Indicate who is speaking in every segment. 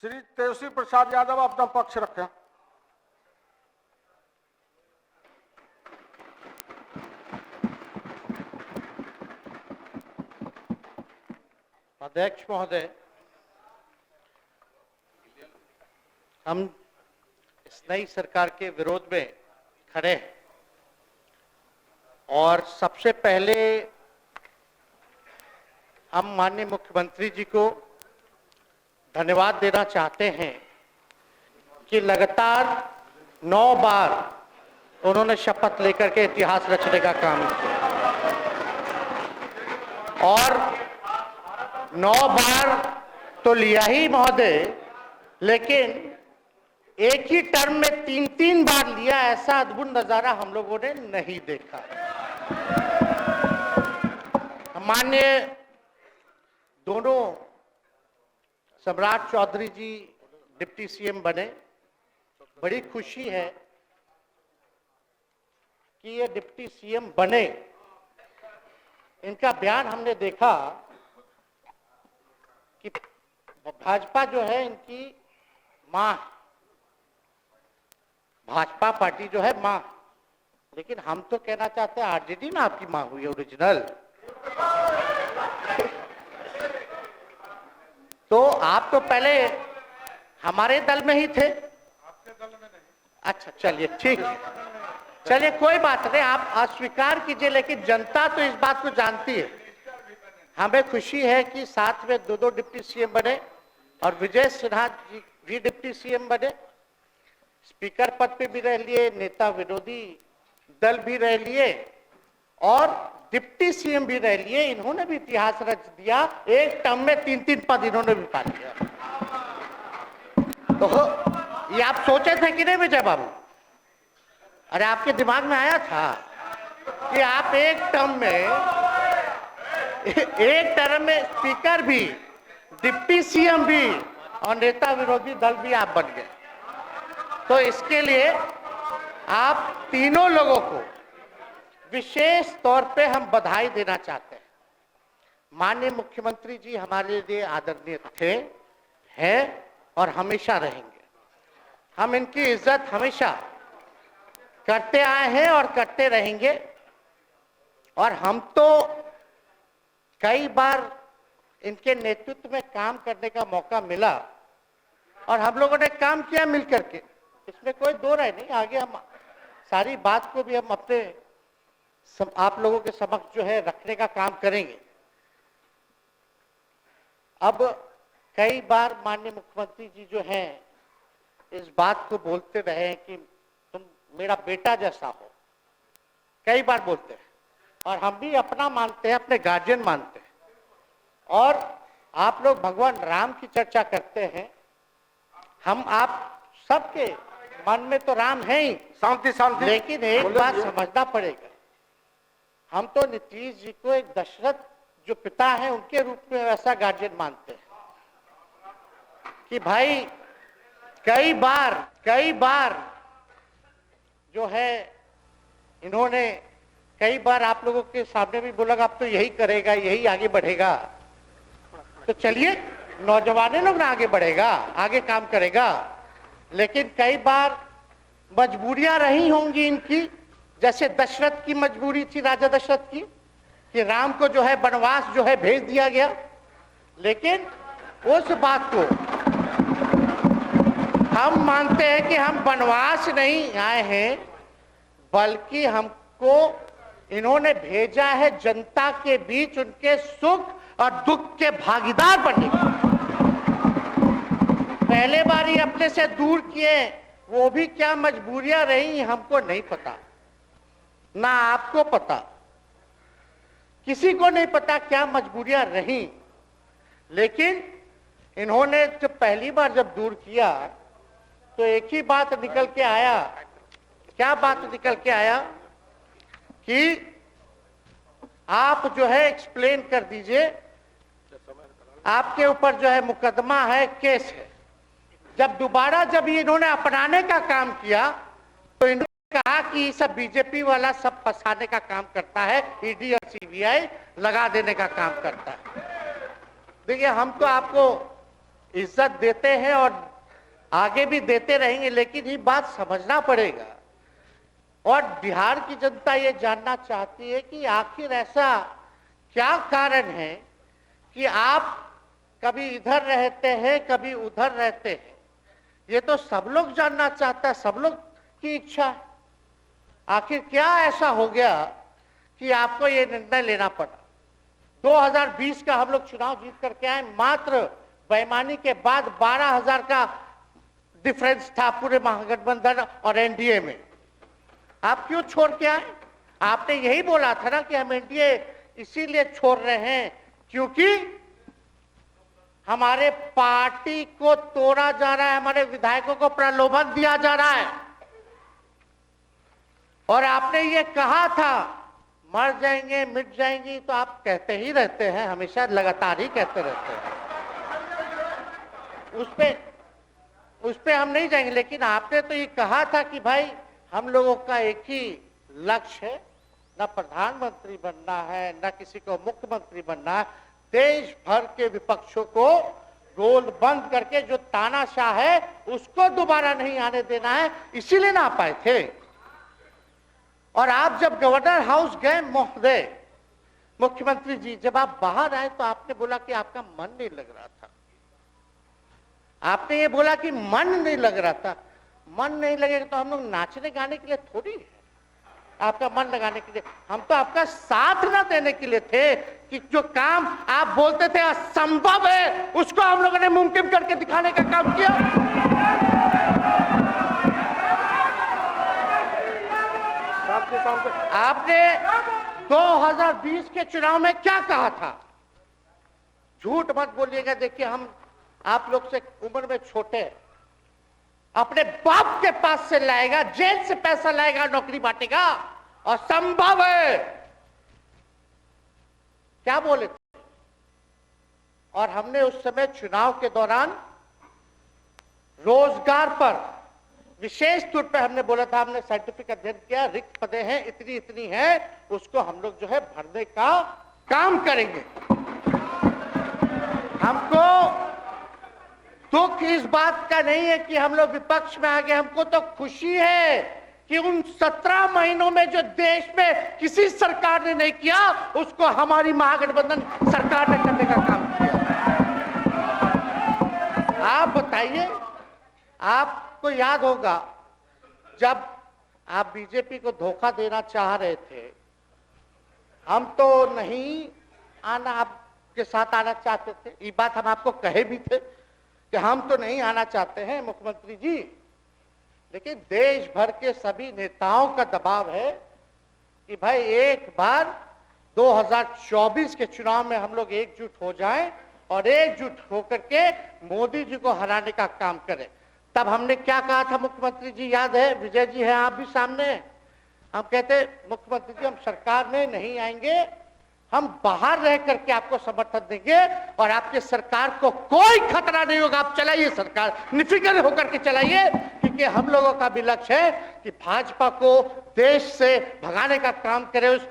Speaker 1: श्री तेजस्वी प्रसाद यादव अपना पक्ष रखें।
Speaker 2: अध्यक्ष महोदय, हम इस नई सरकार के विरोध में खड़े हैं और सबसे पहले हम माननीय मुख्यमंत्री जी को धन्यवाद देना चाहते हैं कि लगातार 9 बार उन्होंने शपथ लेकर के इतिहास रचने का काम किया और 9 बार तो लिया ही महोदय, लेकिन एक ही टर्म में 3-3 बार लिया, ऐसा अद्भुत नजारा हम लोगों ने नहीं देखा। माननीय दोनों सम्राट चौधरी जी डिप्टी सीएम बने, बड़ी खुशी है कि ये डिप्टी सीएम बने। इनका बयान हमने देखा कि भाजपा जो है इनकी मां, भाजपा पार्टी जो है मां, लेकिन हम तो कहना चाहते हैं आरजेडी में आपकी मां हुई ओरिजिनल। तो आप तो पहले हमारे दल में ही थे।
Speaker 1: आपके दल में नहीं।
Speaker 2: अच्छा, चलिए ठीक है, चलिए कोई बात नहीं, आप अस्वीकार कीजिए, लेकिन जनता तो इस बात को जानती है। हमें खुशी है कि साथ में 2 डिप्टी सीएम बने और विजय सिन्हा जी भी डिप्टी सीएम बने, स्पीकर पद पे भी रह लिए, नेता विरोधी दल भी रह लिए और डिप्टी सीएम भी रह लिए। इन्होंने भी इतिहास रच दिया, एक टर्म में 3-3 पद इन्होंने भी पा लिया। तो ये आप सोचे थे कि नहीं विजय बाबू? अरे आपके दिमाग में आया था कि आप एक टर्म में स्पीकर भी, डिप्टी सीएम भी और नेता विरोधी दल भी आप बन गए। तो इसके लिए आप तीनों लोगों को विशेष तौर पे हम बधाई देना चाहते हैं। माननीय मुख्यमंत्री जी हमारे लिए आदरणीय थे, हैं और हमेशा रहेंगे। हम इनकी इज्जत हमेशा करते आए हैं और करते रहेंगे। और हम तो कई बार इनके नेतृत्व में काम करने का मौका मिला और हम लोगों ने काम किया मिल करके, इसमें कोई दो राय नहीं। आगे हम सारी बात को भी हम अपने आप लोगों के समक्ष जो है रखने का काम करेंगे। अब कई बार माननीय मुख्यमंत्री जी जो हैं इस बात को बोलते रहे हैं कि तुम मेरा बेटा जैसा हो, कई बार बोलते हैं और हम भी अपना मानते हैं, अपने गार्जियन मानते हैं। और आप लोग भगवान राम की चर्चा करते हैं, हम आप सबके मन में तो राम है ही,
Speaker 1: शांति शांति,
Speaker 2: लेकिन एक बात समझना पड़ेगा, हम तो नीतीश जी को एक दशरथ जो पिता है उनके रूप में वैसा गार्जियन मानते हैं कि भाई कई बार जो है इन्होंने कई बार आप लोगों के सामने भी बोला अब तो यही करेगा, यही आगे बढ़ेगा। तो चलिए, नौजवान लोग ना आगे बढ़ेगा, आगे काम करेगा, लेकिन कई बार मजबूरियां रही होंगी इनकी, जैसे दशरथ की मजबूरी थी, राजा दशरथ की, कि राम को जो है वनवास जो है भेज दिया गया। लेकिन उस बात को हम मानते हैं कि हम वनवास नहीं आए हैं, बल्कि हमको इन्होंने भेजा है जनता के बीच उनके सुख और दुख के भागीदार बनने के। पहले बार ही अपने से दूर किए, वो भी क्या मजबूरियां रही हमको नहीं पता, ना आपको पता, किसी को नहीं पता क्या मजबूरियां रही। लेकिन इन्होंने जब पहली बार जब दूर किया तो एक ही बात निकल के आया। क्या बात निकल के आया कि आप जो है एक्सप्लेन कर दीजिए, आपके ऊपर जो है मुकदमा है, केस है। जब दोबारा जब इन्होंने अपनाने का काम किया तो इन्होंने कहा कि सब बीजेपी वाला सब फंसाने का काम करता है, ईडी और सीबीआई लगा देने का काम करता है। देखिए, हम तो आपको इज्जत देते हैं और आगे भी देते रहेंगे, लेकिन ये बात समझना पड़ेगा। और बिहार की जनता ये जानना चाहती है कि आखिर ऐसा क्या कारण है कि आप कभी इधर रहते हैं, कभी उधर रहते हैं। ये तो सब लोग जानना चाहता है, सब लोग की इच्छा है। आखिर क्या ऐसा हो गया कि आपको ये निर्णय लेना पड़ा। 2020 का हम लोग चुनाव जीत करके आए, मात्र बेईमानी के बाद 12,000 का डिफरेंस था पूरे महागठबंधन और एनडीए में। आप क्यों छोड़ के आए? आपने यही बोला था ना कि हम एनडीए इसीलिए छोड़ रहे हैं क्योंकि हमारे पार्टी को तोड़ा जा रहा है, हमारे विधायकों को प्रलोभन दिया जा रहा है। और आपने ये कहा था मर जाएंगे, मिट जाएंगी, तो आप कहते ही रहते हैं, हमेशा लगातार ही कहते रहते हैं। उस पे हम नहीं जाएंगे, लेकिन आपने तो ये कहा था कि भाई हम लोगों का एक ही लक्ष्य है, न प्रधानमंत्री बनना है, न किसी को मुख्यमंत्री बनना है, देश भर के विपक्षों को रोल बंद करके जो तानाशाह है उसको दोबारा नहीं आने देना है, इसीलिए ना आ पाए थे। और आप जब गवर्नर हाउस गए महोदय, मुख्यमंत्री जी, जब आप बाहर आए तो आपने बोला कि आपका मन नहीं लग रहा था। आपने ये बोला कि मन नहीं लग रहा था। मन नहीं लगेगा तो हम लोग नाचने गाने के लिए थोड़ी है, आपका मन लगाने के लिए। हम तो आपका साथ ना देने के लिए थे कि जो काम आप बोलते थे असंभव है, उसको हम लोगों ने मुमकिन करके दिखाने का काम किया। आपने 2020 के चुनाव में क्या कहा था? झूठ मत बोलिएगा। देखिए, हम आप लोग से उम्र में छोटे, अपने बाप के पास से लाएगा, जेल से पैसा लाएगा, नौकरी बांटेगा, और संभव है। क्या बोले थे? और हमने उस समय चुनाव के दौरान रोजगार पर विशेष तौर पे हमने बोला था, हमने साइंटिफिक अध्ययन किया, रिक्त पदें हैं, इतनी इतनी है, उसको हम लोग जो है भरने का काम करेंगे। हमको दुख इस बात का नहीं है कि हम लोग विपक्ष में आ गए, हमको तो खुशी है कि उन 17 महीनों में जो देश में किसी सरकार ने नहीं किया, उसको हमारी महागठबंधन सरकार ने करने का काम किया। आप बताइए, आपको याद होगा जब आप बीजेपी को धोखा देना चाह रहे थे, हम तो नहीं आना, आपके साथ आना चाहते थे। ये बात हम आपको कहे भी थे कि हम तो नहीं आना चाहते हैं मुख्यमंत्री जी, लेकिन देश भर के सभी नेताओं का दबाव है कि भाई एक बार 2024 के चुनाव में हम लोग एकजुट हो जाएं और एकजुट होकर के मोदी जी को हराने का काम करें। तब हमने क्या कहा था मुख्यमंत्री जी, याद है? विजय जी हैं, आप भी सामने हैं। हम कहते मुख्यमंत्री जी, हम सरकार में नहीं आएंगे, हम बाहर रह करके आपको समर्थन देंगे और आपके सरकार को कोई खतरा नहीं होगा, आप चलाइए सरकार, निफिक्र होकर के चलाइए, क्योंकि हम लोगों का भी लक्ष्य है कि भाजपा को देश से भगाने का काम करे। उस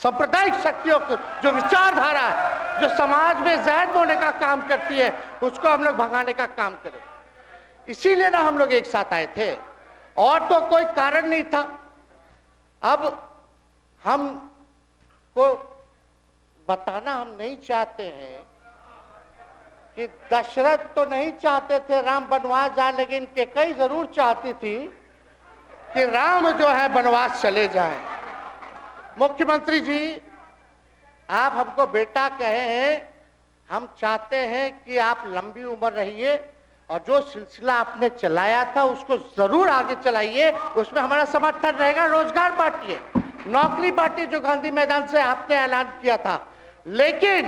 Speaker 2: सांप्रदायिक शक्तियों को, जो विचारधारा है, जो समाज में जहर बोने का काम करती है, उसको हम लोग भगाने का काम करें। इसीलिए ना हम लोग एक साथ आए थे, और तो कोई कारण नहीं था। अब हम को बताना हम नहीं चाहते हैं कि दशरथ तो नहीं चाहते थे राम वनवास जाए, लेकिन कैकेयी जरूर चाहती थी कि राम जो है वनवास चले जाएं। मुख्यमंत्री जी, आप हमको बेटा कहे हैं, हम चाहते हैं कि आप लंबी उम्र रहिए और जो सिलसिला आपने चलाया था उसको जरूर आगे चलाइए, उसमें हमारा समर्थन रहेगा। रोजगार बांटिए, नौकरी बांटिए, जो गांधी मैदान से आपने ऐलान किया था, लेकिन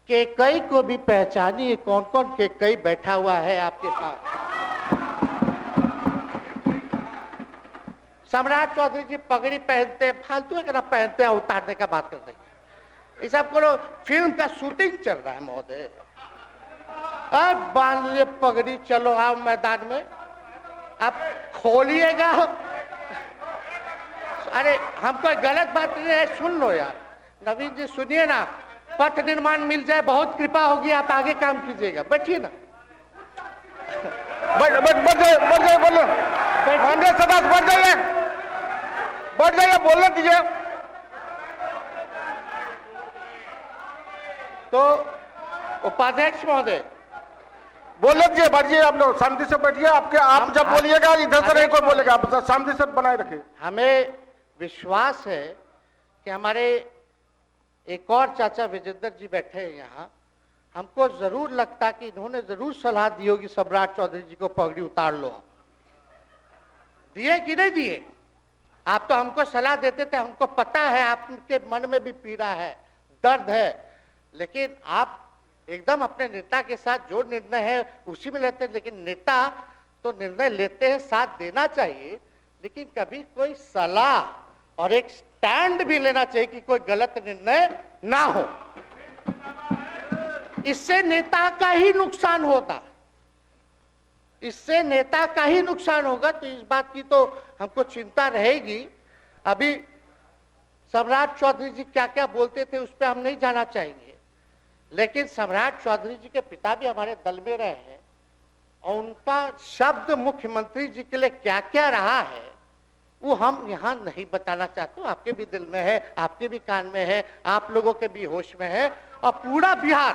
Speaker 2: कैकेयी को भी पहचानिए, कौन कौन कैकेयी बैठा हुआ है आपके पास। सम्राट चौधरी जी पगड़ी पहनते, फालतू अगर आप पहनते हैं, उतारने का बात कर देंगे। इस सबको फिल्म का शूटिंग चल रहा है महोदय, अब बांध लिए पगड़ी, चलो आओ मैदान में, आप खोलिएगा। अरे हम कोई गलत बात नहीं है, सुन लो यार, नवीन जी सुनिए ना, पथ निर्माण मिल जाए, बहुत कृपा होगी, आप आगे काम कीजिएगा, बैठिए ना।
Speaker 1: बैठ जाइए, बैठ जाइए, बोलो। माननीय सदस्य बैठ जाइए, बैठ जाइए, बोलने दीजिए।
Speaker 2: तो उपाध्यक्ष महोदय,
Speaker 1: बोलने दीजिए, बैठिए, आप लोग शांति से बैठिए। आप जब बोलिएगा इधर से नहीं कोई बोलेगा, आप शांति से बनाए रखिए।
Speaker 2: हमें विश्वास है कि हमारे एक और चाचा विजेंद्र जी बैठे हैं यहाँ, हमको जरूर लगता कि इन्होंने जरूर सलाह दी होगी सम्राट चौधरी जी को पगड़ी उतार लो। दिए कि नहीं दिए? आप तो हमको सलाह देते थे, हमको पता है आपके मन में भी पीड़ा है, दर्द है, लेकिन आप एकदम अपने नेता के साथ जो निर्णय है उसी में लेते हैं। लेकिन नेता तो निर्णय लेते हैं, साथ देना चाहिए, लेकिन कभी कोई सलाह और एक स्टैंड भी लेना चाहिए कि कोई गलत निर्णय ना हो। इससे नेता का ही नुकसान होगा, इससे नेता का ही नुकसान होगा। तो इस बात की तो हमको चिंता रहेगी। अभी सम्राट चौधरी जी क्या क्या बोलते थे उस पर हम नहीं जाना चाहेंगे, लेकिन सम्राट चौधरी जी के पिता भी हमारे दल में रहे हैं और उनका शब्द मुख्यमंत्री जी के लिए क्या क्या रहा है वो हम यहाँ नहीं बताना चाहते। आपके भी दिल में है, आपके भी कान में है, आप लोगों के भी होश में है, और पूरा बिहार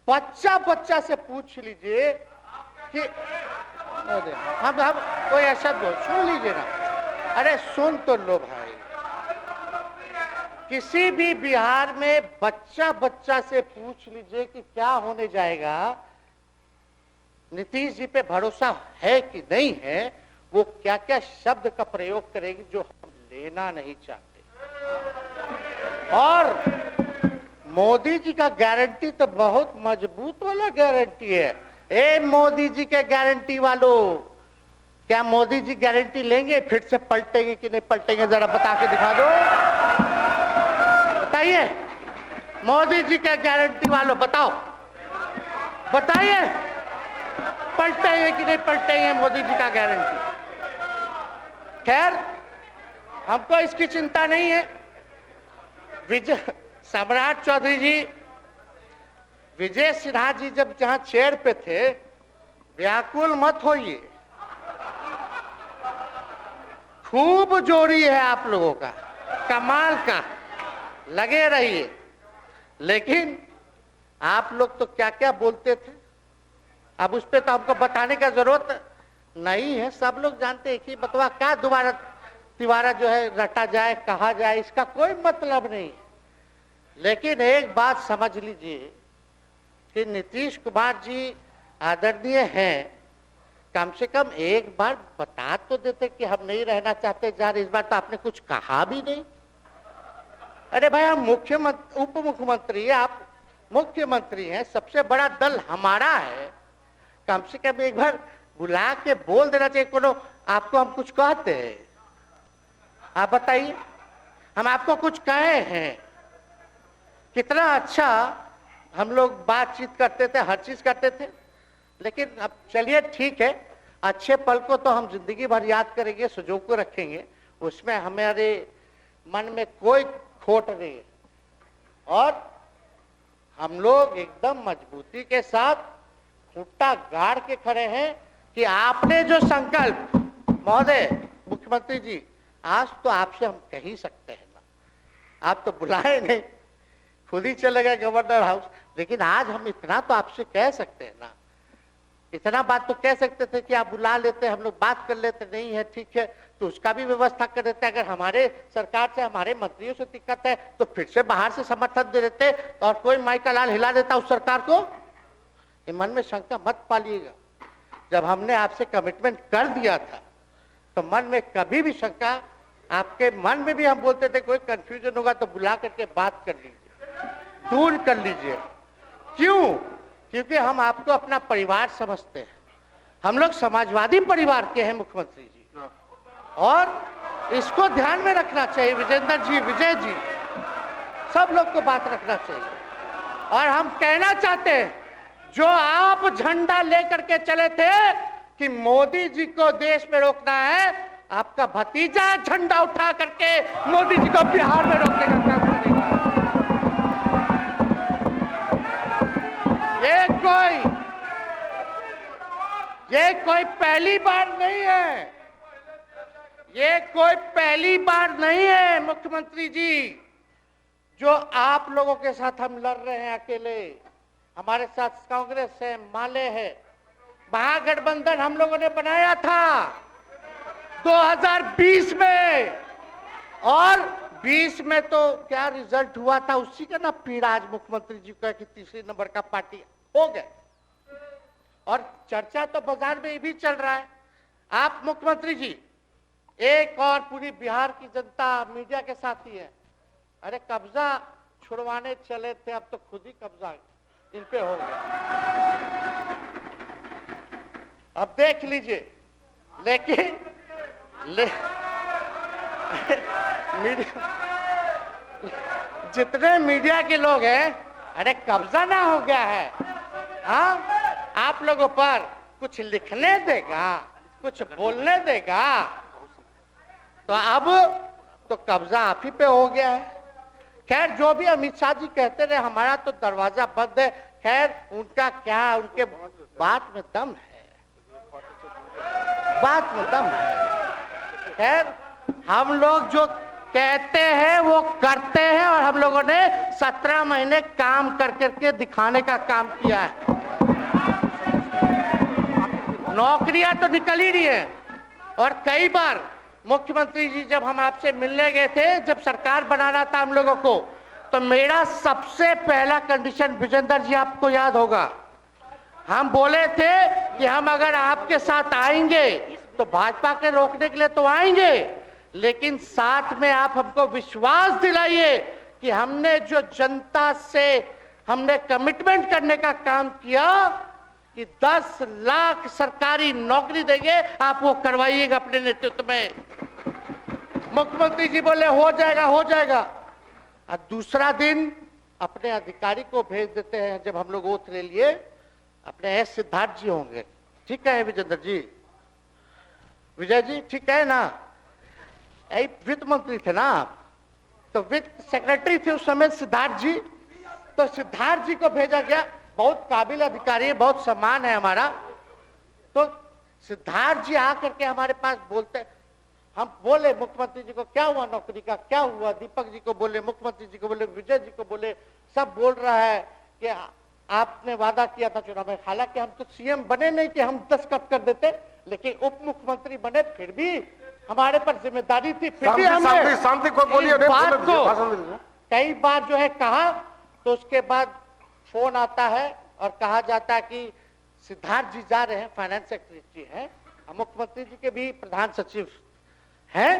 Speaker 2: बच्चा बच्चा से पूछ लीजिए कि हम कोई ऐसा बोल, सुन लीजिए ना, अरे सुन तो लो भाई। किसी भी बिहार में बच्चा बच्चा से पूछ लीजिए कि क्या होने जाएगा, नीतीश जी पे भरोसा है कि नहीं है, वो क्या क्या शब्द का प्रयोग करेगी जो हम लेना नहीं चाहते। और मोदी जी का गारंटी तो बहुत मजबूत वाला गारंटी है। ए मोदी जी के गारंटी वालों, क्या मोदी जी गारंटी लेंगे फिर से पलटेंगे कि नहीं पलटेंगे? जरा बता के दिखा दो, बताइए। मोदी जी के गारंटी वालों बताओ, बताइए, पलटेंगे कि नहीं पलटेंगे मोदी जी का गारंटी? खैर, हमको इसकी चिंता नहीं है। सम्राट चौधरी जी, विजय सिन्हा जी जब जहां चेयर पे थे, व्याकुल मत होइए, खूब जोड़ी है आप लोगों का, कमाल का, लगे रहिए। लेकिन आप लोग तो क्या क्या बोलते थे, अब उस पर तो हमको बताने का जरूरत नहीं है, सब लोग जानते हैं कि बतवा क्या दोबारा तिवारा जो है रटा जाए, कहा जाए, इसका कोई मतलब नहीं। लेकिन एक बात समझ लीजिए कि नीतीश कुमार जी आदरणीय हैं, कम से कम एक बार बता तो देते कि हम नहीं रहना चाहते जा रहे। इस बार तो आपने कुछ कहा भी नहीं। अरे भाई, हम मुख्यमंत्री, उप मुख्यमंत्री, आप मुख्यमंत्री हैं, सबसे बड़ा दल हमारा है, कम से कम एक बार बुला के बोल देना चाहिए। कोनो आपको हम कुछ कहते हैं? आप बताइए, हम आपको कुछ कहे हैं? कितना अच्छा हम लोग बातचीत करते थे, हर चीज करते थे। लेकिन अब चलिए ठीक है, अच्छे पल को तो हम जिंदगी भर याद करेंगे, सुजो को रखेंगे, उसमें हमारे मन में कोई खोट नहीं है। और हम लोग एकदम मजबूती के साथ खूंटा गाड़ के खड़े हैं कि आपने जो संकल्प, महोदय मुख्यमंत्री जी, आज तो आपसे हम कह ही सकते हैं ना, आप तो बुलाए नहीं, खुद ही चले गए गवर्नर हाउस, लेकिन आज हम इतना तो आपसे कह सकते हैं ना, इतना बात तो कह सकते थे कि आप बुला लेते, हम लोग बात कर लेते। नहीं है, ठीक है, तो उसका भी व्यवस्था कर देते। अगर हमारे सरकार से, हमारे मंत्रियों से दिक्कत है तो फिर से बाहर से समर्थन दे देते और कोई माई का लाल हिला देता उस सरकार को। ये मन में शंका मत पालिएगा, जब हमने आपसे कमिटमेंट कर दिया था तो मन में कभी भी शंका, आपके मन में भी हम बोलते थे कोई कंफ्यूजन होगा तो बुला करके बात कर लीजिए, दूर कर लीजिए। क्यों? क्योंकि हम आपको अपना परिवार समझते हैं। हम लोग समाजवादी परिवार के हैं मुख्यमंत्री जी, और इसको ध्यान में रखना चाहिए। विजेंद्र जी, विजय जी, सब लोग को बात रखना चाहिए। और हम कहना चाहते हैं, जो आप झंडा लेकर के चले थे कि मोदी जी को देश में रोकना है, आपका भतीजा झंडा उठा करके मोदी जी को बिहार में रोकने का काम करेगा। ये कोई ये कोई पहली बार नहीं है, ये कोई पहली बार नहीं है मुख्यमंत्री जी, जो आप लोगों के साथ हम लड़ रहे हैं अकेले। हमारे साथ कांग्रेस है, माले है, महागठबंधन हम लोगों ने बनाया था 2020 में, और 20 में तो क्या रिजल्ट हुआ था उसी का ना पीड़ा आज मुख्यमंत्री जी का कि तीसरे नंबर का पार्टी हो गए। और चर्चा तो बाजार में ये भी चल रहा है। आप मुख्यमंत्री जी एक और पूरी बिहार की जनता मीडिया के साथ ही है, अरे कब्जा छुड़वाने चले थे, अब तो खुद ही कब्जा इन पे हो गया। अब देख लीजिए, लेकिन जितने मीडिया के लोग हैं, अरे कब्जा ना हो गया है, हाँ आप लोगों पर कुछ लिखने देगा, कुछ बोलने देगा, तो अब तो कब्जा आप ही पे हो गया है। खैर जो भी अमित शाह जी कहते रहे हमारा तो दरवाजा बंद है, खैर उनका क्या, उनके बात में दम है, बात में दम है। खैर हम लोग जो कहते हैं वो करते हैं, और हम लोगों ने 17 महीने काम कर करके दिखाने का काम किया है। नौकरियां तो निकल ही रही है, और कई बार मुख्यमंत्री जी जब हम आपसे मिलने गए थे, जब सरकार बनाना था हम लोगों को, तो मेरा सबसे पहला कंडीशन विजेंद्र जी आपको याद होगा, हम बोले थे कि हम अगर आपके साथ आएंगे तो भाजपा के रोकने के लिए तो आएंगे, लेकिन साथ में आप हमको विश्वास दिलाइए कि हमने जो जनता से हमने कमिटमेंट करने का काम किया कि 10 लाख सरकारी नौकरी देंगे, आप वो करवाइएगा अपने नेतृत्व में। मुख्यमंत्री जी बोले हो जाएगा, हो जाएगा, और दूसरा दिन अपने अधिकारी को भेज देते हैं। जब हम लोग ओथ ले लिए, अपने एस सिद्धार्थ जी होंगे, ठीक है विजेंद्र जी, विजय जी ठीक है ना, वित्त मंत्री थे ना आप, तो वित्त सेक्रेटरी थे उस समय सिद्धार्थ जी, तो सिद्धार्थ जी को भेजा गया, बहुत काबिल अधिकारी है, बहुत सम्मान है हमारा। तो सिद्धार्थ जी आकर के हमारे पास बोलते, हम बोले मुख्यमंत्री जी को क्या हुआ नौकरी का, क्या हुआ, दीपक जी को बोले, मुख्यमंत्री जी को बोले, विजय जी को बोले, सब बोल रहा है कि आपने वादा किया था चुनाव में। हालांकि हम तो सीएम बने नहीं कि हम दस्तखत कर देते, लेकिन उप मुख्यमंत्री बने, फिर भी हमारे पर जिम्मेदारी थी, फिर भी हमने
Speaker 1: शांति को बोलिए,
Speaker 2: बात को कई बार जो है कहा, तो उसके बाद फोन आता है और कहा जाता है कि सिद्धार्थ जी जा रहे हैं, फाइनेंस सेक्रेटरी हैं, मुख्यमंत्री जी के भी प्रधान सचिव हैं,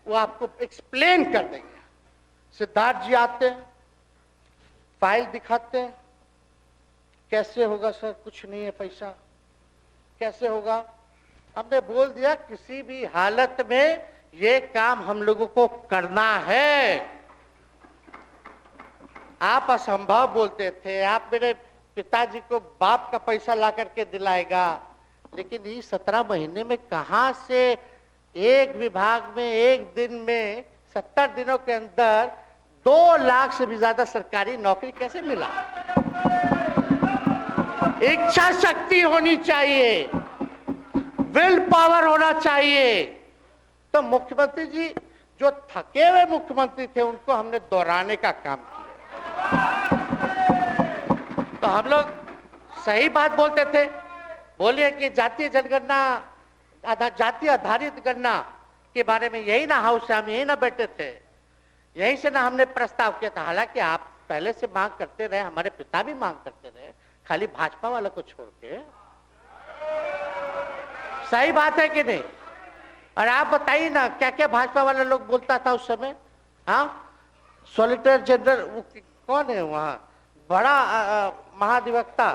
Speaker 2: वो आपको एक्सप्लेन कर देंगे। सिद्धार्थ जी आते हैं, फाइल दिखाते हैं, कैसे होगा सर, कुछ नहीं है पैसा, कैसे होगा। हमने बोल दिया किसी भी हालत में ये काम हम लोगों को करना है। आप असंभव बोलते थे, आप मेरे पिताजी को बाप का पैसा ला करके दिलाएगा, लेकिन ये 17 महीने में कहां से एक विभाग में एक दिन में 70 दिनों के अंदर 2 लाख से भी ज्यादा सरकारी नौकरी कैसे मिला। इच्छा शक्ति होनी चाहिए, विल पावर होना चाहिए। तो मुख्यमंत्री जी जो थके हुए मुख्यमंत्री थे उनको हमने दोहराने का काम किया। तो हम लोग सही बात बोलते थे, बोलिए कि जातीय जनगणना, जातीय आधारित गणना के बारे में यही ना हाउस से हम यही ना बैठे थे, यहीं से ना हमने प्रस्ताव किया था। हालांकि आप पहले से मांग करते रहे, हमारे पिता भी मांग करते रहे, खाली भाजपा वाला को छोड़ के। सही बात है कि नहीं? और आप बताइए ना क्या क्या भाजपा वाला लोग बोलता था उस समय। हाँ, सॉलिसिटर जनरल कौन है वहां, बड़ा महाधिवक्ता,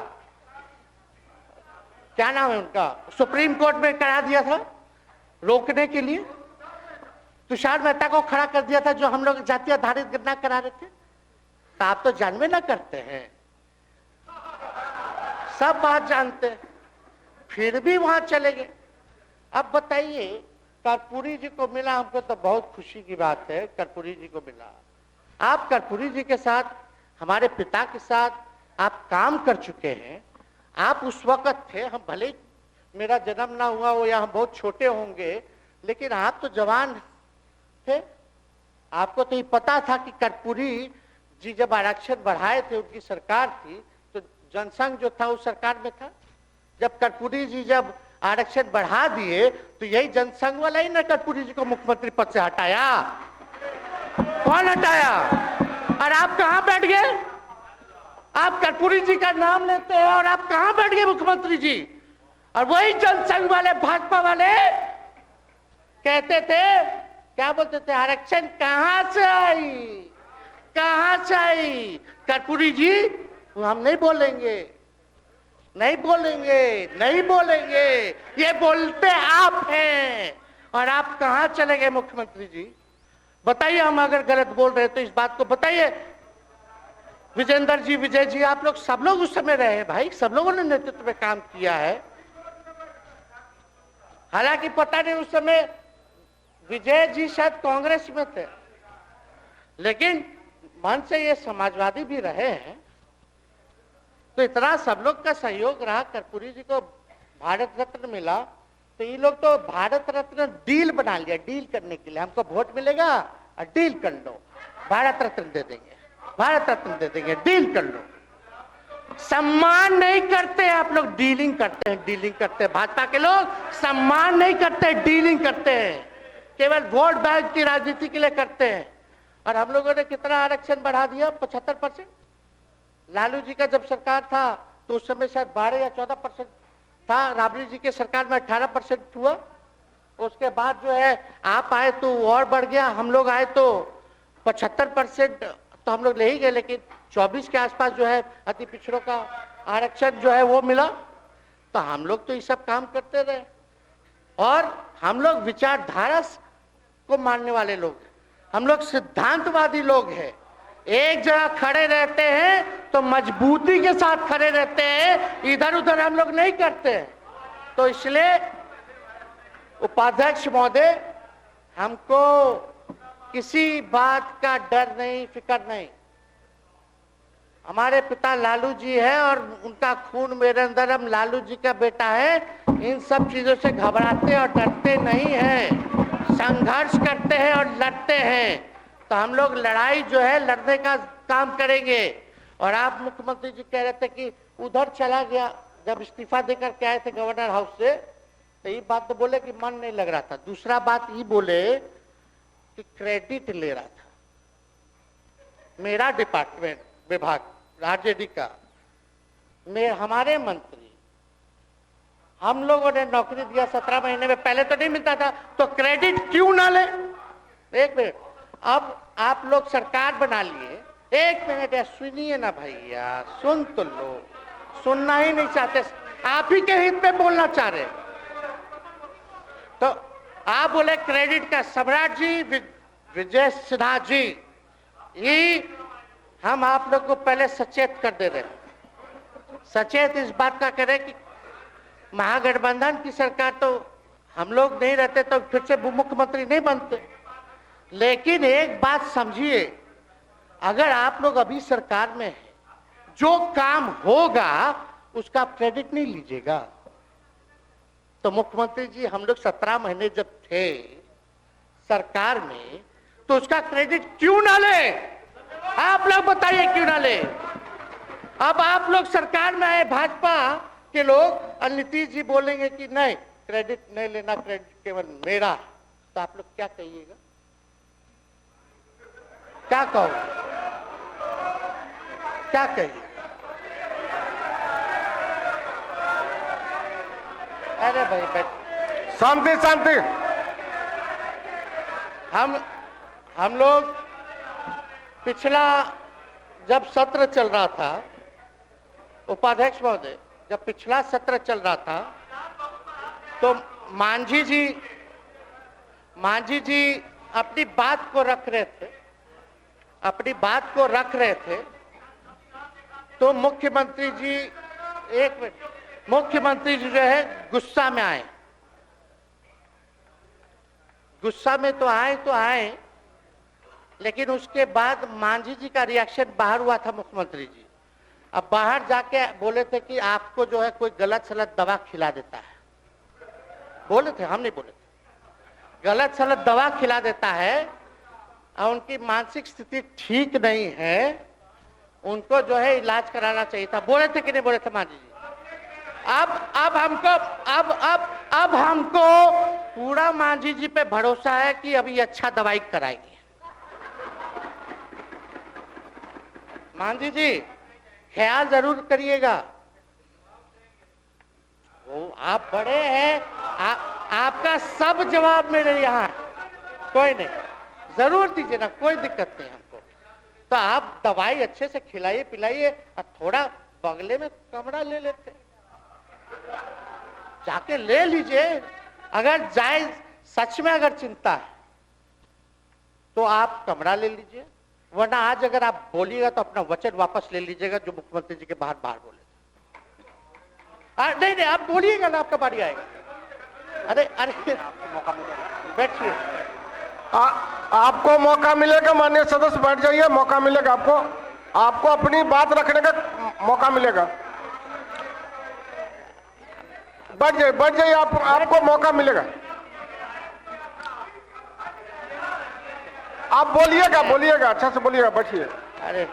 Speaker 2: क्या नाम है उनका, सुप्रीम कोर्ट में करा दिया था रोकने के लिए, तुषार मेहता को खड़ा कर दिया था जो हम लोग जातीय आधारित गणना करा रहे थे। तो आप तो जानवे ना करते हैं, सब बात जानते हैं, फिर भी वहां चले गए। अब बताइए, कर्पूरी जी को मिला, हमको तो बहुत खुशी की बात है, कर्पूरी जी को मिला। आप कर्पूरी जी के साथ, हमारे पिता के साथ आप काम कर चुके हैं, आप उस वक्त थे, हम भले मेरा जन्म ना हुआ वो यहाँ बहुत छोटे होंगे, लेकिन आप तो जवान थे, आपको तो ये पता था कि कर्पूरी जी जब आरक्षण बढ़ाए थे, उनकी सरकार थी, तो जनसंघ जो था उस सरकार में था। जब कर्पूरी जी जब आरक्षण बढ़ा दिए तो यही जनसंघ वाला ही ना कर्पूरी जी को मुख्यमंत्री पद से हटाया। कौन हटाया? और आप कहां बैठ गए? आप कर्पूरी जी का नाम लेते हैं और आप कहां बैठ गए मुख्यमंत्री जी? और वही जनसंघ वाले, भाजपा वाले कहते थे, क्या बोलते थे, आरक्षण कहां से आई, कहां से आई? कर्पूरी जी हम नहीं बोलेंगे, नहीं बोलेंगे, नहीं बोलेंगे, ये बोलते आप हैं। और आप कहां चले गए मुख्यमंत्री जी? बताइए, हम अगर गलत बोल रहे तो इस बात को बताइए। विजेंद्र जी, विजय जी, आप लोग सब लोग उस समय रहे भाई, सब लोगों ने नेतृत्व में काम किया है। हालांकि पता नहीं उस समय विजय जी शायद कांग्रेस में थे, लेकिन मन से ये समाजवादी भी रहे हैं। तो इतना सब लोग का सहयोग रहा, कर्पूरी जी को भारत रत्न मिला, तो ये लोग तो भारत रत्न डील बना लिया, डील करने के लिए, हमको वोट मिलेगा और डील कर लो, भारत रत्न दे देंगे, भारत रत्न दे देंगे, डील कर लो। सम्मान नहीं करते आप लोग, डीलिंग करते हैं, डीलिंग करते हैं। भाजपा के लोग सम्मान नहीं करते, डीलिंग करते हैं, केवल वोट बैंक की राजनीति के लिए करते हैं। और हम लोगों ने कितना आरक्षण बढ़ा दिया? 75%। लालू जी का जब सरकार था तो उस समय शायद 12 या 14% था, राबड़ी जी के सरकार में 18% हुआ। उसके बाद जो है आप आए तो और बढ़ गया, हम लोग आए तो 75% तो हम लोग ले ही गए, लेकिन 24 के आसपास जो है अति पिछड़ों का आरक्षण जो है वो मिला। तो हम लोग तो ये सब काम करते रहे, और हम लोग विचारधारा को मानने वाले लोग हैं, हम लोग सिद्धांतवादी लोग हैं। एक जगह खड़े रहते हैं तो मजबूती के साथ खड़े रहते हैं, इधर उधर हम लोग नहीं करते हैं। तो इसलिए उपाध्यक्ष महोदय, हमको किसी बात का डर नहीं, फिक्र नहीं। हमारे पिता लालू जी है और उनका खून मेरे अंदर, हम लालू जी का बेटा है। इन सब चीजों से घबराते और डरते नहीं हैं, संघर्ष करते हैं और लड़ते हैं। तो हम लोग लड़ाई जो है लड़ने का काम करेंगे। और आप मुख्यमंत्री जी कह रहे थे कि उधर चला गया, जब इस्तीफा देकर के आए थे गवर्नर हाउस से, तो ये बात तो बोले कि मन नहीं लग रहा था। दूसरा बात ये बोले कि क्रेडिट ले रहा था मेरा डिपार्टमेंट, विभाग, आरजेडी का, हमारे मंत्री, हम लोगों ने नौकरी दिया 17 महीने में, पहले तो नहीं मिलता था, तो क्रेडिट क्यों ना ले? एक मिनट, अब आप लोग सरकार बना लिए, एक मिनट यार सुनिए ना भैया, सुन तो लो, सुनना ही नहीं चाहते, आप ही के हित में बोलना चाह रहे। तो आप बोले क्रेडिट का, सम्राट जी, विजय सिन्हा जी, ये हम आप लोग को पहले सचेत कर दे रहे हैं। सचेत इस बात का करें कि महागठबंधन की सरकार तो हम लोग नहीं रहते तो फिर से मुख्यमंत्री नहीं बनते। लेकिन एक बात समझिए, अगर आप लोग अभी सरकार में हैं, जो काम होगा उसका क्रेडिट नहीं लीजिएगा। तो मुख्यमंत्री जी, हम लोग 17 महीने जब थे सरकार में, तो उसका क्रेडिट क्यों ना ले? आप लोग बताइए क्यों ना ले? अब आप लोग सरकार में आए, भाजपा के लोग, और नीतीश जी बोलेंगे कि नहीं क्रेडिट नहीं लेना, क्रेडिट केवल मेरा, तो आप लोग क्या कहिएगा? क्या कहो, क्या कहिए? अरे भाई बैठ,
Speaker 1: शांति शांति।
Speaker 2: हम लोग पिछला जब सत्र चल रहा था, उपाध्यक्ष महोदय, जब पिछला सत्र चल रहा था तो मांझी जी अपनी बात को रख रहे थे, अपनी बात को रख रहे थे, तो मुख्यमंत्री जी, एक मिनट, मुख्यमंत्री जी जो है गुस्सा में आए। गुस्सा में तो आए, लेकिन उसके बाद मांझी जी का रिएक्शन बाहर हुआ था मुख्यमंत्री जी। अब बाहर जाके बोले थे कि आपको जो है कोई गलत सलत दवा खिला देता है, बोले थे, हम नहीं बोले थे। गलत सलत दवा खिला देता है और उनकी मानसिक स्थिति ठीक नहीं है, उनको जो है इलाज कराना चाहिए था। बोले थे कि नहीं बोले थे मांझी जी? अब हमको पूरा मांझी जी पे भरोसा है कि अभी अच्छा दवाई कराएंगे। मांझी जी ख्याल जरूर करिएगा, वो आप बड़े हैं, आपका सब जवाब मेरे यहाँ है, कोई नहीं, जरूर दीजिए ना, कोई दिक्कत नहीं हमको। तो आप दवाई अच्छे से खिलाइए पिलाइए और थोड़ा बगले में कमरा ले लेते, जाके ले लीजिए। अगर जायज सच में अगर चिंता है तो आप कमरा ले लीजिए, वरना आज अगर आप बोलिएगा तो अपना वचन वापस ले लीजिएगा जो मुख्यमंत्री जी के बाहर बोले। नहीं नहीं, आप बोलिएगा ना, आपका बारी आएगा। अरे अरे बैठिए,
Speaker 1: आपको मौका मिलेगा, माननीय सदस्य बैठ जाइए, मौका मिलेगा आपको, आपको अपनी बात रखने का मौका मिलेगा। बैठ जाइए, आपको मौका मिलेगा। आप बोलिएगा, अच्छा से बोलिएगा, बैठिए।
Speaker 2: अरे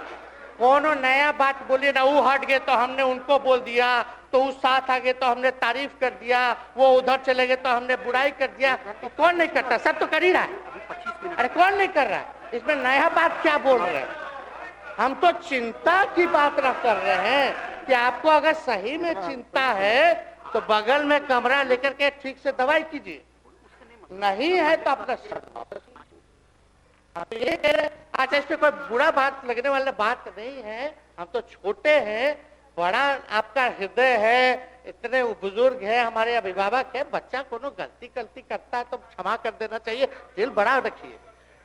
Speaker 2: कोनो नया बात बोलिए ना, वो हट गए तो हमने उनको बोल दिया, तो उस साथ आ गए तो हमने तारीफ कर दिया, वो उधर चले गए तो हमने बुराई कर दिया। तो कौन नहीं करता? सब तो कर ही रहा है। अरे कौन नहीं कर रहा है? इसमें नया बात क्या बोल रहे हैं? हम तो चिंता की बात न कर रहे हैं कि आपको अगर सही में चिंता है तो बगल में कमरा लेकर के ठीक से दवाई कीजिए, नहीं है तो अपना ये कह रहे। अच्छा, इस पे कोई बुरा बात लगने वाला बात नहीं है, हम तो छोटे हैं, बड़ा आपका हृदय है, इतने बुजुर्ग है, हमारे अभिभावक है, बच्चा कोनो गलती करता है तो क्षमा कर देना चाहिए, दिल बड़ा रखिए,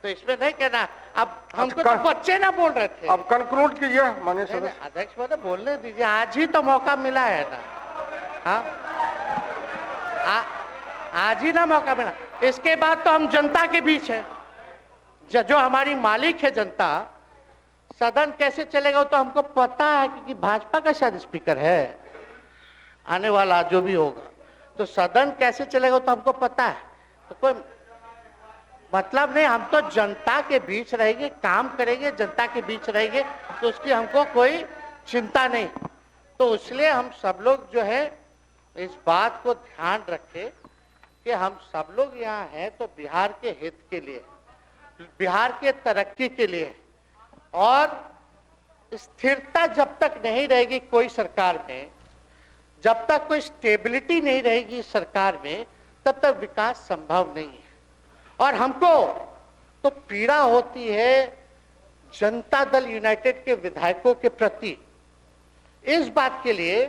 Speaker 2: तो इसमें नहीं कहना। अब हमको तो बच्चे ना बोल रहे थे।
Speaker 1: अब कंक्लूड कीजिए माननीय सदस्य।
Speaker 2: अध्यक्ष महोदय बोलने दीजिए, आज ही तो मौका मिला है ना। हाँ, आज ही ना मौका मिला, इसके बाद तो हम जनता के बीच है, जो हमारी मालिक है जनता। सदन कैसे चलेगा वो तो हमको पता है, क्योंकि भाजपा का शायद स्पीकर है आने वाला जो भी होगा, तो सदन कैसे चलेगा वो तो हमको पता है। तो कोई मतलब नहीं, हम तो जनता के बीच रहेंगे, काम करेंगे, जनता के बीच रहेंगे, तो उसकी हमको कोई चिंता नहीं। तो इसलिए हम सब लोग जो है इस बात को ध्यान रखें कि हम सब लोग यहाँ हैं तो बिहार के हित के लिए, बिहार के तरक्की के लिए, और स्थिरता जब तक नहीं रहेगी कोई सरकार में, जब तक कोई स्टेबिलिटी नहीं रहेगी सरकार में, तब तक विकास संभव नहीं है। और हमको तो पीड़ा होती है जनता दल यूनाइटेड के विधायकों के प्रति, इस बात के लिए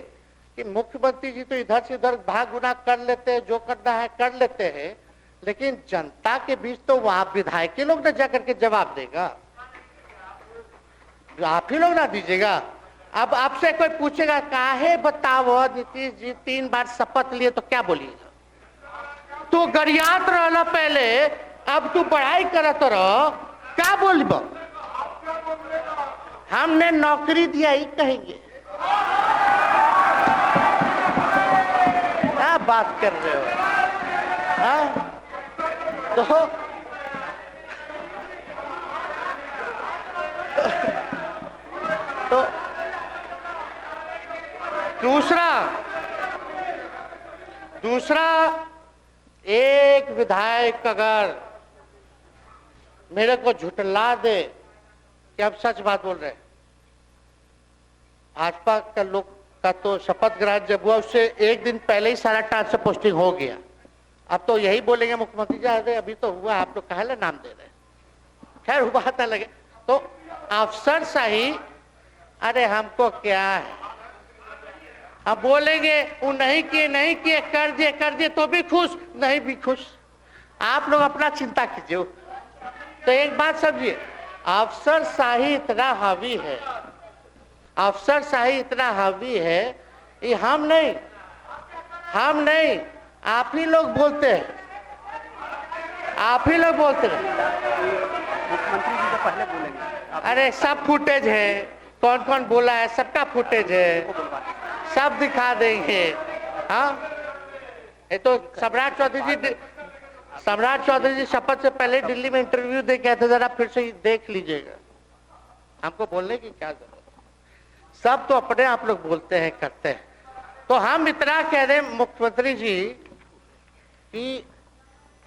Speaker 2: कि मुख्यमंत्री जी तो इधर से उधर भाग गुना कर लेते हैं, जो करना है कर लेते हैं, लेकिन जनता के बीच तो वहां विधायक के लोग ना जाकर के जवाब देगा, आप ही लोग ना दीजिएगा। अब आपसे कोई पूछेगा काहे बताओ नीतीश जी 3 बार शपथ लिए, तो क्या बोलिएगा? तू गरियात रहला पहले, अब तू पढ़ाई करत रह, क्या बोलब? हमने नौकरी दिया ही कहेंगे। क्या बात कर रहे हो? हाँ, तो दूसरा एक विधायक अगर मेरे को झुठला दे कि अब सच बात बोल रहे हैं, भाजपा का लोग का तो शपथ ग्रहण जब हुआ उससे एक दिन पहले ही सारा ट्रांसफर पोस्टिंग हो गया। अब तो यही बोलेंगे मुख्यमंत्री जी अरे अभी तो हुआ, आप लोग काहे नाम दे रहे? खैर हुआ ना लगे तो अफसरशाही, अरे हमको क्या है, अब बोलेंगे वो नहीं किए कर दिए तो भी खुश, नहीं भी खुश, आप लोग अपना चिंता कीजिए। तो एक बात समझिए, अफसरशाही इतना हावी है, अफसरशाही इतना हावी है, ये हम नहीं आप ही लोग बोलते हैं, आप ही लोग बोलते हैं।
Speaker 3: मुख्यमंत्री जी तो पहले बोलेंगे।
Speaker 2: अरे सब फुटेज है, कौन कौन बोला है सबका फुटेज है, सब दिखा देंगे। हाँ, ये तो सम्राट चौधरी जी शपथ से पहले दिल्ली में इंटरव्यू दे के आए थे, जरा फिर से देख लीजिएगा, हमको बोलने की क्या जरूरत है। सब तो अपने आप लोग बोलते हैं करते हैं। तो हम इतना कह रहे हैं मुख्यमंत्री जी कि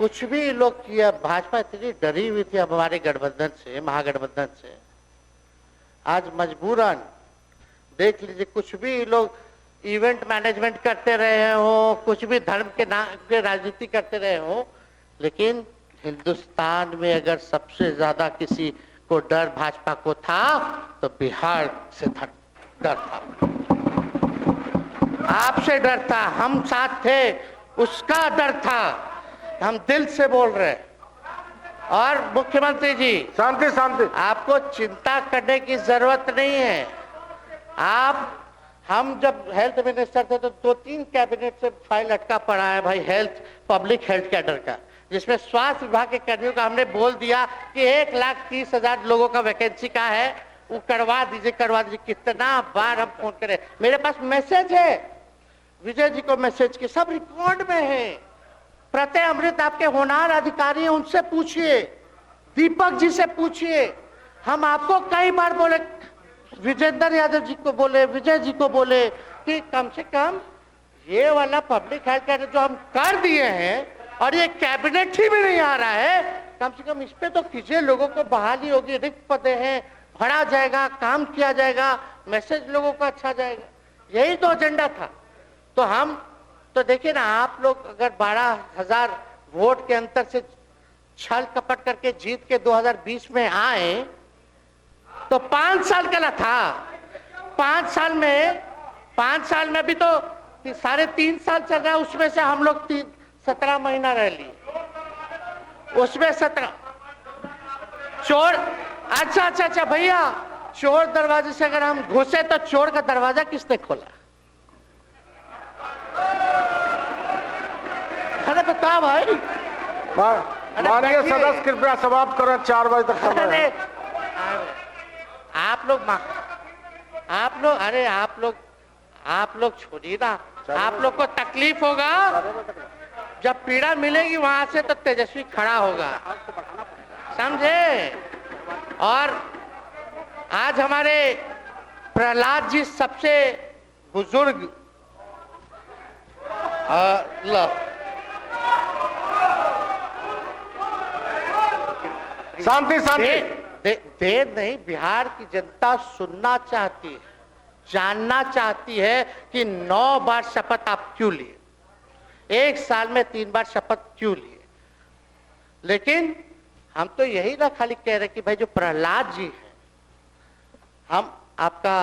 Speaker 2: कुछ भी लोग किया, भाजपा इतनी डरी हुई थी हमारे गठबंधन से, महागठबंधन से, आज मजबूरन देख लीजिए, कुछ भी लोग इवेंट मैनेजमेंट करते रहे हो, कुछ भी धर्म के नाम के राजनीति करते रहे हो, लेकिन हिंदुस्तान में अगर सबसे ज्यादा किसी को डर भाजपा को था तो बिहार से डर था, आपसे डर था, हम साथ थे, उसका डर था, हम दिल से बोल रहे। और मुख्यमंत्री जी
Speaker 1: शांति शांति,
Speaker 2: आपको चिंता करने की जरूरत नहीं है। हम जब हेल्थ मिनिस्टर थे तो 2-3 कैबिनेट से फाइल अटका पड़ा है भाई, हेल्थ पब्लिक हेल्थ कैडर का, जिसमें स्वास्थ्य विभाग के कर्मियों का हमने बोल दिया कि 1,30,000 लोगों का वैकेंसी का है, वो करवा दीजिए। कितना बार हम फोन करें, मेरे पास मैसेज है, विजय जी को मैसेज के सब रिकॉर्ड में है। प्रत्यय अमृत आपके होनहार अधिकारी हैं, उनसे पूछिए, दीपक जी से पूछिए। हम आपको कई बार बोले, विजेंद्र यादव जी को बोले, विजय जी को बोले कि कम से कम ये वाला पब्लिक हेल्थ केयर जो हम कर दिए हैं और ये कैबिनेट ही में नहीं आ रहा है, कम से कम इस पे तो कीजिए, लोगों को बहाली होगी, रिक्त पदे हैं, भरा जाएगा, काम किया जाएगा, मैसेज लोगों का अच्छा जाएगा, यही तो एजेंडा था। तो हम तो देखिए ना, आप लोग अगर 12,000 वोट के अंतर से छल कपट करके जीत के 2020 में आए तो 5 साल का ना था, 5 साल में भी तो 3.5 साल चल रहा है, उसमें से हम लोग 17 महीना रह लिए, उसमें 17 चोर। अच्छा भैया, चोर दरवाजे से अगर हम घुसे तो चोर का दरवाजा किसने खोला? अरे बता भाई।
Speaker 1: माननीय सदस्य कृपया समाप्त करें, 4 बजे तक समय है।
Speaker 2: आप लोग छोड़िए ना, आप लोग को तकलीफ होगा, जब पीड़ा मिलेगी वहां से तो तेजस्वी खड़ा होगा, समझे। और आज हमारे प्रहलाद जी सबसे बुजुर्ग
Speaker 1: शांति शांति,
Speaker 2: देर नहीं, बिहार की जनता सुनना चाहती है, जानना चाहती है कि 9 बार शपथ आप क्यों लिए, 1 साल में 3 बार शपथ क्यों लिए। लेकिन हम तो यही ना खाली कह रहे कि भाई जो प्रहलाद जी हैं, हम आपका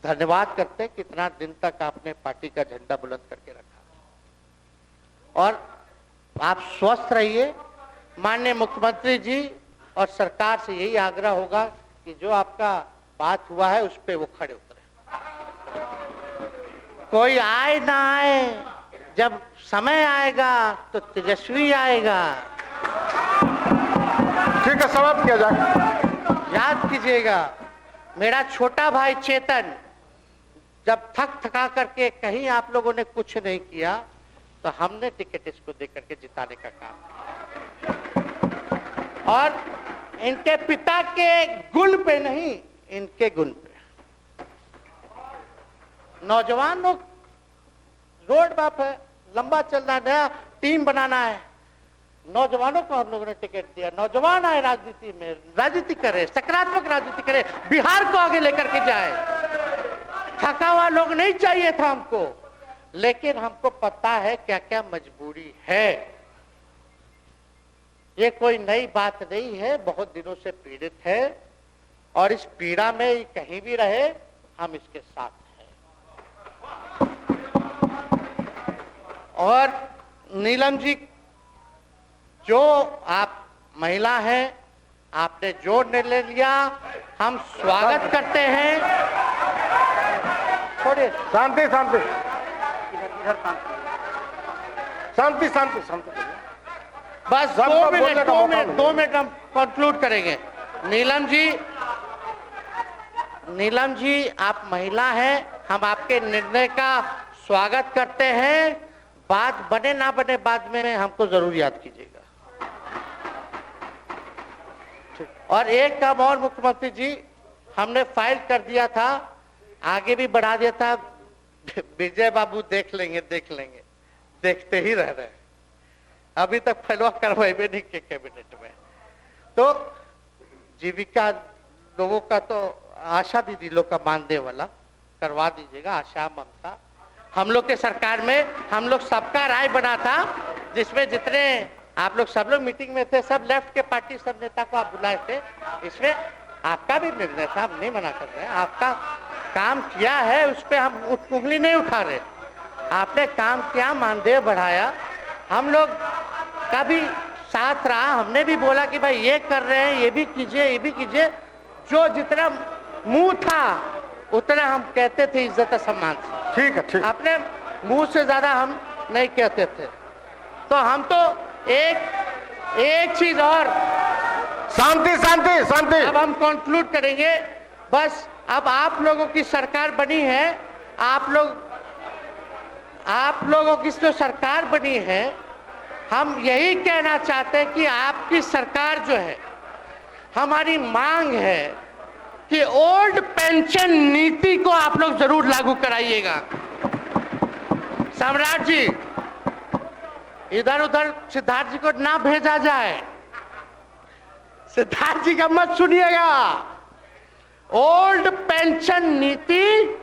Speaker 2: धन्यवाद करते हैं, कितना दिन तक आपने पार्टी का झंडा बुलंद करके रखा, और आप स्वस्थ रहिए। माननीय मुख्यमंत्री जी और सरकार से यही आग्रह होगा कि जो आपका बात हुआ है उस पे वो खड़े उतरे, कोई आए ना आए, जब समय आएगा तो तेजस्वी आएगा।
Speaker 1: ठीक है, समाप्त किया जाए।
Speaker 2: याद कीजिएगा, मेरा छोटा भाई चेतन जब थका करके कहीं आप लोगों ने कुछ नहीं किया तो हमने टिकट इसको देकर के जिताने का काम किया, और इनके पिता के गुण पे नहीं, इनके गुण पे। नौजवान लोग रोड मैप है, लंबा चलना है, नया टीम बनाना है, नौजवानों को हम लोगों ने टिकट दिया, नौजवान आए राजनीति में, राजनीति करे, सकारात्मक राजनीति करे, बिहार को आगे लेकर के जाए। थका हुआ लोग नहीं चाहिए था हमको, लेकिन हमको पता है क्या क्या मजबूरी है। ये कोई नई बात नहीं है, बहुत दिनों से पीड़ित है, और इस पीड़ा में कहीं भी रहे हम इसके साथ हैं। और नीलम जी, जो आप महिला हैं, आपने जो निर्णय लिया हम स्वागत करते हैं। थोड़े
Speaker 1: शांति शांति शांति शांति शांति,
Speaker 2: बस 2 मिनट हम कंक्लूड करेंगे। नीलम जी आप महिला हैं, हम आपके निर्णय का स्वागत करते हैं। बात बने ना बने बाद में हमको जरूर याद कीजिएगा। और एक काम और मुख्यमंत्री जी, हमने फाइल कर दिया था, आगे भी बढ़ा दिया था, विजय बाबू देख लेंगे, देखते ही रह रहे हैं, अभी तक फैलवा करवाए नहीं के कैबिनेट में। तो जीविका लोगों का तो आशा दीदी लोग का मानदेय वाला करवा दीजिएगा, आशा ममता। हम लोग के सरकार में हम लोग सबका राय बना था, जिसमें जितने आप लोग सब लोग मीटिंग में थे, सब लेफ्ट के पार्टी सब नेता को आप बुलाए थे, इसमें आपका भी निर्णय था, हम नहीं मना कर रहे हैं। आपका काम किया है, उस पर हम उंगली नहीं उठा रहे। आपने काम किया, मानदेय बढ़ाया, हम लोग का भी साथ रहा, हमने भी बोला कि भाई ये कर रहे हैं, ये भी कीजिए, जो जितना मुंह था उतना हम कहते थे इज्जत सम्मान से।
Speaker 1: ठीक है।
Speaker 2: अपने मुंह से ज्यादा हम नहीं कहते थे। तो हम तो एक चीज और,
Speaker 1: शांति।
Speaker 2: अब हम कंक्लूड करेंगे। बस अब आप लोगों की सरकार बनी है, आप लोगों की जो सरकार बनी है, हम यही कहना चाहते हैं कि आपकी सरकार जो है, हमारी मांग है कि ओल्ड पेंशन नीति को आप लोग जरूर लागू कराइएगा। सम्राट जी, इधर उधर सिद्धार्थ जी को ना भेजा जाए, सिद्धार्थ जी का मत सुनिएगा। ओल्ड पेंशन नीति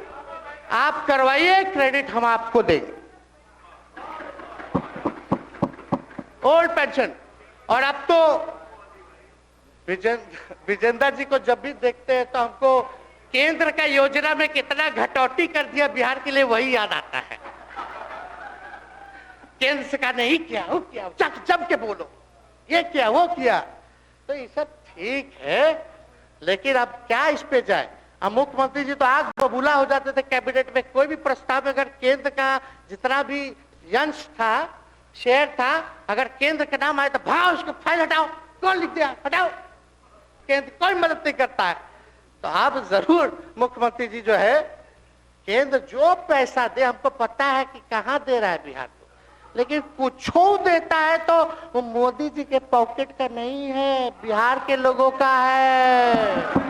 Speaker 2: आप करवाइए, क्रेडिट हम आपको देंगे। Old pension. और अब तो विजेंद्र जी को जब भी देखते हैं तो हमको केंद्र का योजना में कितना घटौती कर दिया बिहार के लिए, वही याद आता है। केंद्र सरकार ने ही किया, वो किया, जम के बोलो, ये किया, वो किया। तो ये सब ठीक है, लेकिन अब क्या इस पे जाए। अब मुख्यमंत्री जी तो आग बबूला हो जाते थे कैबिनेट में, कोई भी प्रस्ताव में अगर केंद्र का जितना भी अंश था, शेयर था, अगर केंद्र का नाम आए तो भाव उसको फाइल हटाओ, कौन लिख दिया, हटाओ, केंद्र कोई मदद नहीं करता है। तो आप जरूर मुख्यमंत्री जी जो है, केंद्र जो पैसा दे, हमको पता है कि कहां दे रहा है बिहार को, लेकिन कुछ देता है तो वो मोदी जी के पॉकेट का नहीं है, बिहार के लोगों का है,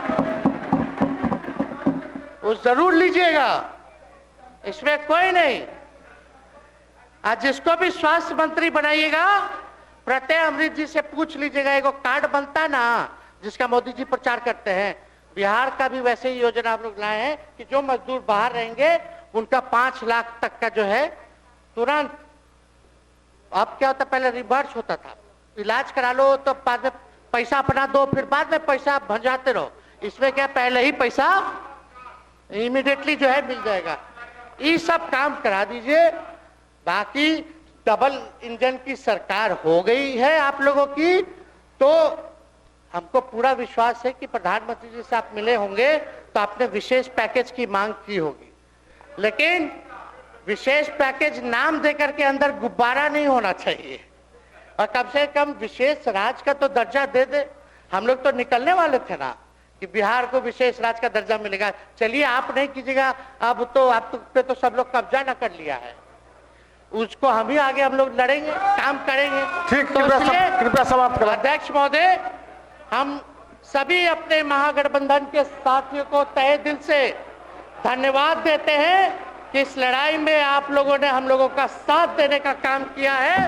Speaker 2: वो जरूर लीजिएगा, इसमें कोई नहीं। आज जिसको भी स्वास्थ्य मंत्री बनाइएगा, प्रत्यय अमृत जी से पूछ लीजिएगा, एगो कार्ड बनता है ना जिसका मोदी जी प्रचार करते हैं, बिहार का भी वैसे ही योजना हम लोग लाए हैं कि जो मजदूर बाहर रहेंगे उनका 5 लाख तक का जो है तुरंत, अब क्या होता, पहले रिवर्स होता था, इलाज करा लो तो बाद में पैसा अपना दो, फिर बाद में पैसा भंजाते रहो। इसमें क्या, पहले ही पैसा इमीडिएटली जो है मिल जाएगा। ये सब काम करा दीजिए। बाकी डबल इंजन की सरकार हो गई है आप लोगों की, तो हमको पूरा विश्वास है कि प्रधानमंत्री जी से आप मिले होंगे तो आपने विशेष पैकेज की मांग की होगी, लेकिन विशेष पैकेज नाम देकर के अंदर गुब्बारा नहीं होना चाहिए, और कम से कम विशेष राज्य का तो दर्जा दे दे। हम लोग तो निकलने वाले थे ना कि बिहार को विशेष राज्य का दर्जा मिलेगा। चलिए आप नहीं कीजिएगा, अब तो आप पे तो सब लोग कब्जा न कर लिया है, उसको हम ही आगे हम लोग लड़ेंगे, काम करेंगे।
Speaker 1: ठीक,
Speaker 2: तो
Speaker 1: कृपया समाप्त करें।
Speaker 2: अध्यक्ष महोदय, हम सभी अपने महागठबंधन के साथियों को तहे दिल से धन्यवाद देते हैं कि इस लड़ाई में आप लोगों ने हम लोगों का साथ देने का काम किया है,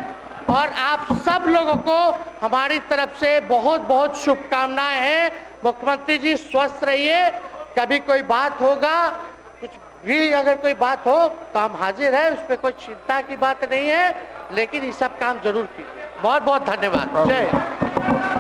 Speaker 2: और आप सब लोगों को हमारी तरफ से बहुत बहुत शुभकामनाएं हैं। मुख्यमंत्री जी स्वस्थ रहिए, कभी कोई बात होगा, कुछ भी अगर कोई बात हो तो हम हाजिर हैं, उस पर कोई चिंता की बात नहीं है, लेकिन ये सब काम जरूर कीजिए। बहुत बहुत धन्यवाद। जय